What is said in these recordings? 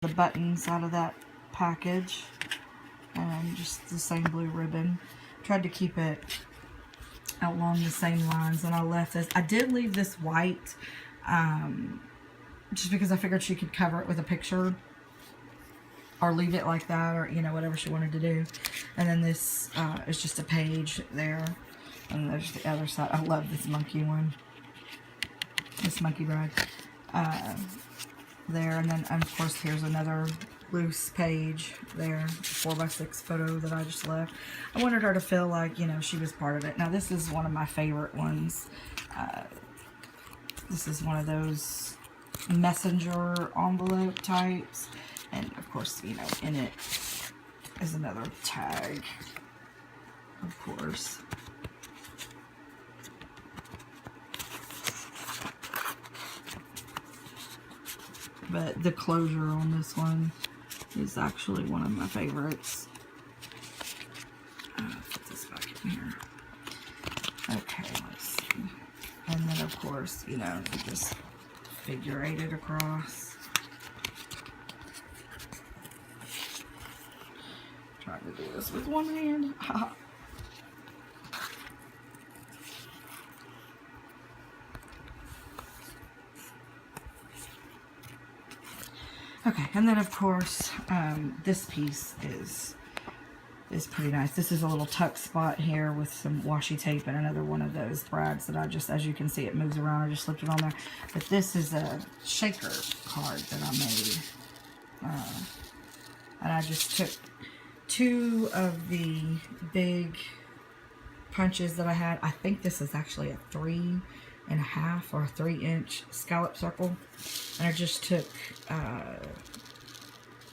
the buttons out of that package, and just the same blue ribbon. Tried to keep it along the same lines, and I left this. I did leave this white, just because I figured she could cover it with a picture, or leave it like that, or, you know, whatever she wanted to do. And then this is just a page there, and there's the other side. I love this monkey one, this monkey brag there. And then, of course, here's another loose page there, 4x6 photo that I just left. I wanted her to feel like, you know, she was part of it. Now, this is one of my favorite ones. This is one of those messenger envelope types. And, of course, you know, in it is another tag, of course. But the closure on this one is actually one of my favorites. Put this back in here. Okay, let's see. And then, of course, you know, you just figure eight it across. Trying to do this with one hand. Okay, and then of course, this piece is pretty nice. This is a little tuck spot here with some washi tape and another one of those brads that I just, as you can see, it moves around. I just slipped it on there. But this is a shaker card that I made. And I just took 2 of the big punches that I had. I think this is actually a 3.5 or a 3-inch scallop circle, and I just took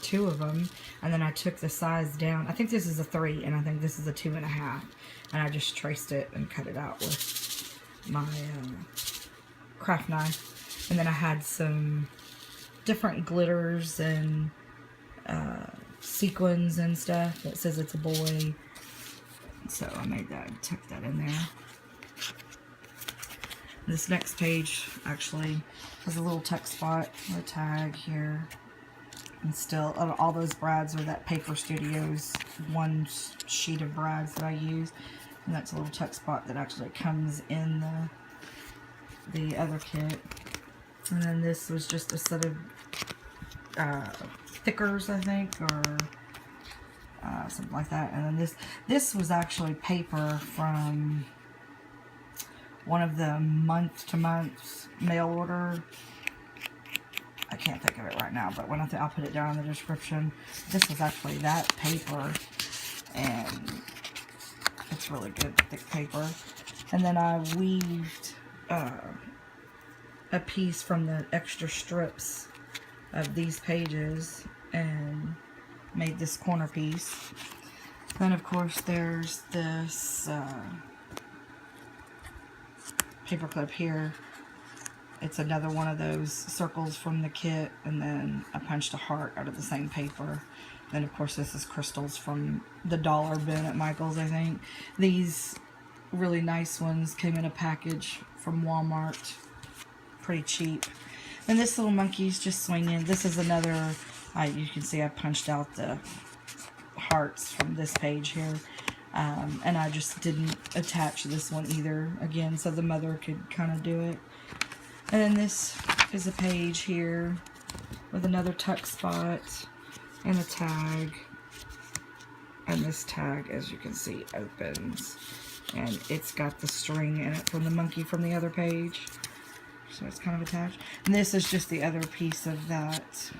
2 of them, and then I took the size down. I think this is a 3, and I think this is a 2.5, and I just traced it and cut it out with my craft knife. And then I had some different glitters and sequins and stuff that says it's a boy, so I made that, tucked that in there. This next page actually has a little tuck spot or a tag here. And still, all those brads are that Paper Studios one sheet of brads that I use. And that's a little tuck spot that actually comes in the other kit. And then this was just a set of thickers, I think, or something like that. And then this was actually paper from one of the month-to-month mail order. I can't think of it right now, but when I'll put it down in the description. This is actually that paper, and it's really good, thick paper. And then I weaved a piece from the extra strips of these pages and made this corner piece. Then, of course, there's this paper clip here. It's another one of those circles from the kit, and then I punched a heart out of the same paper. Then, of course, this is crystals from the dollar bin at Michael's, I think. These really nice ones came in a package from Walmart. Pretty cheap. And this little monkey's just swinging. This is another, you can see I punched out the hearts from this page here. And I just didn't attach this one either, again, so the mother could kind of do it. And then this is a page here with another tuck spot and a tag. And this tag, as you can see, opens. And it's got the string in it from the monkey from the other page. So it's kind of attached. And this is just the other piece of that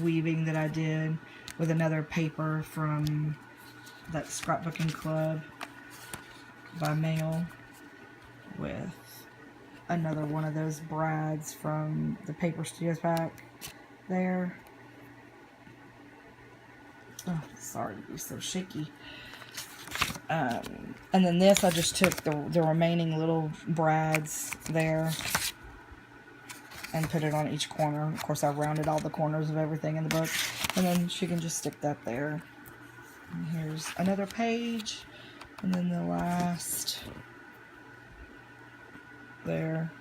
weaving that I did with another paper from that scrapbooking club by mail, with another one of those brads from the Paper Studios pack there. Oh, sorry to be so shaky. And then this, I just took the remaining little brads there and put it on each corner. Of course, I rounded all the corners of everything in the book. And then she can just stick that there. And here's another page. And then the last there.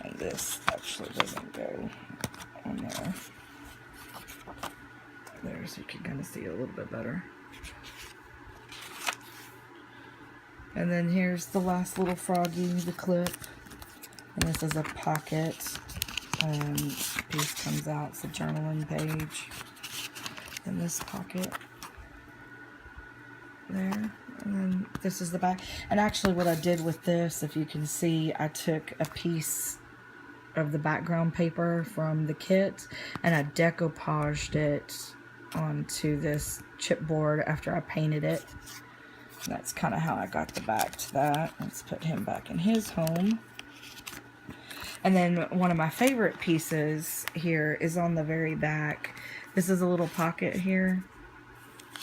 And this actually doesn't go on there. so you can kind of see it a little bit better. And then here's the last little froggy, the clip. And this is a pocket. Piece comes out. It's a journaling page. And this pocket there. And then this is the back. And actually what I did with this, if you can see, I took a piece of the background paper from the kit and I decoupaged it onto this chipboard after I painted it. And that's kind of how I got the back to that. Let's put him back in his home. And then one of my favorite pieces here is on the very back. This is a little pocket here.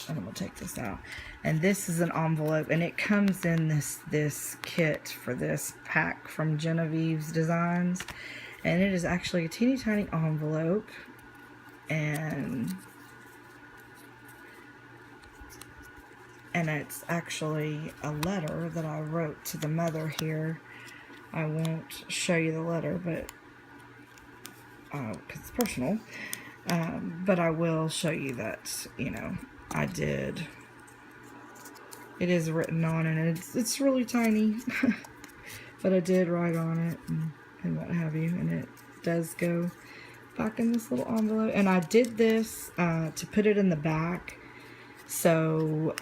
And I'm going to take this out. And this is an envelope, and it comes in this kit for this pack from Jenofevesdesigns. Designs. And it is actually a teeny tiny envelope. And it's actually a letter that I wrote to the mother here. I won't show you the letter, but because it's personal. But I will show you that, you know, I did. It is written on, and it's really tiny, but I did write on it and what have you, and it does go back in this little envelope. And I did this to put it in the back. So,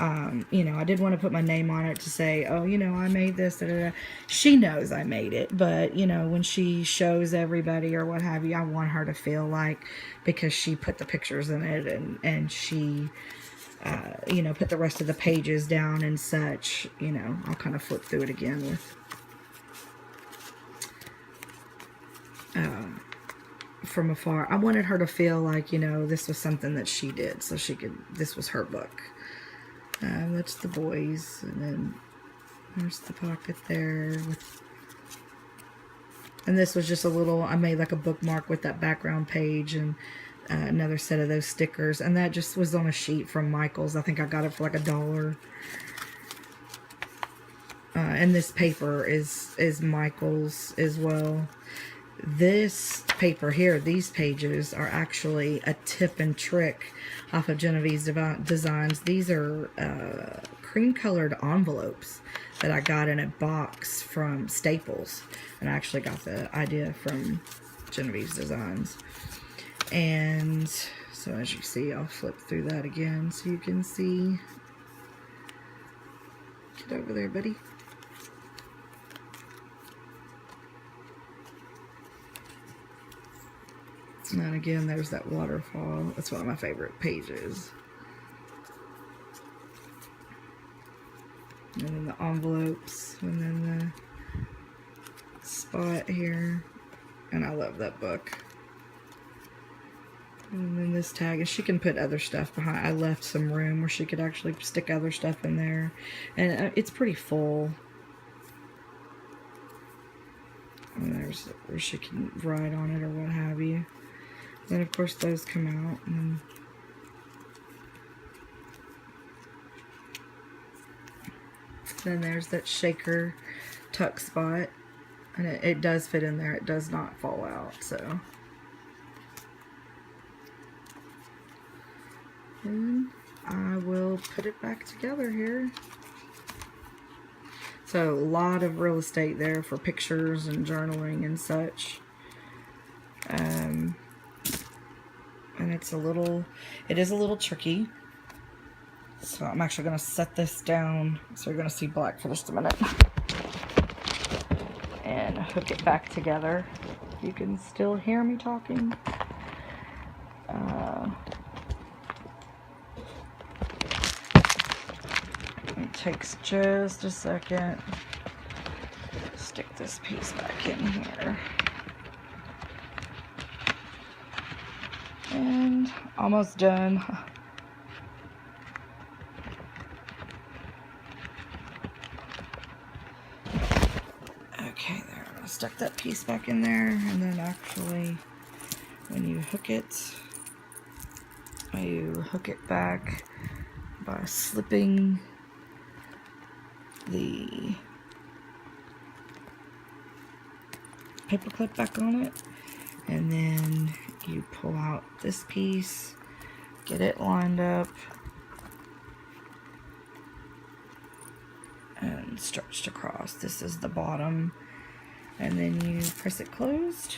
you know, I did want to put my name on it to say, oh, you know, I made this. Da, da, da. She knows I made it, but, you know, when she shows everybody or what have you, I want her to feel like, because she put the pictures in it and she, you know, put the rest of the pages down and such, you know, I'll kind of flip through it again with, from afar. I wanted her to feel like, you know, this was something that she did, so she could, this was her book. That's the boys, and then there's the pocket there with, and this was just a little, I made like a bookmark with that background page and another set of those stickers, and that just was on a sheet from Michael's. I think I got it for like $1. And this paper is Michael's as well. This paper here, these pages are actually a tip and trick off of Jenofevesdesigns Designs. These are cream colored envelopes that I got in a box from Staples, and I actually got the idea from Jenofevesdesigns Designs. And so as you see, I'll flip through that again so you can see. Get over there, buddy. And then again, there's that waterfall. That's one of my favorite pages. And then the envelopes, and then the spot here. And I love that book. And then this tag, and she can put other stuff behind. I left some room where she could actually stick other stuff in there. And it's pretty full. And there's where she can write on it or what have you. Then of course those come out, and then there's that shaker tuck spot, and it does fit in there. It does not fall out. So, and I will put it back together here. So a lot of real estate there for pictures and journaling and such. And it is a little tricky. So I'm actually going to set this down. So you're going to see black for just a minute. And hook it back together. You can still hear me talking. It takes just a second. Stick this piece back in here. And almost done. Okay, there. I stuck that piece back in there, and then actually, when you hook it back by slipping the paper clip back on it, and then you pull out this piece get it lined up, and stretched across. This is the bottom, and then you press it closed.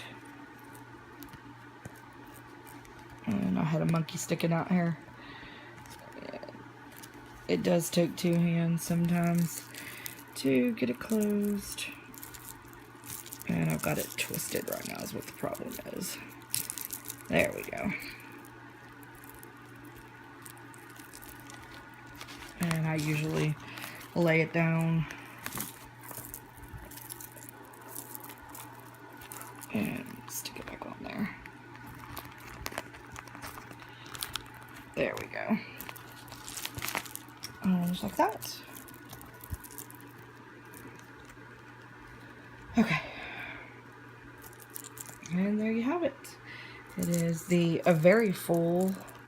And I had a monkey sticking out here. It does take 2 hands sometimes to get it closed. And I've got it twisted right now is what the problem is. There we go. And I usually lay it down and stick it back on there. There we go. Just like that. Okay. And there you have it. It is a very full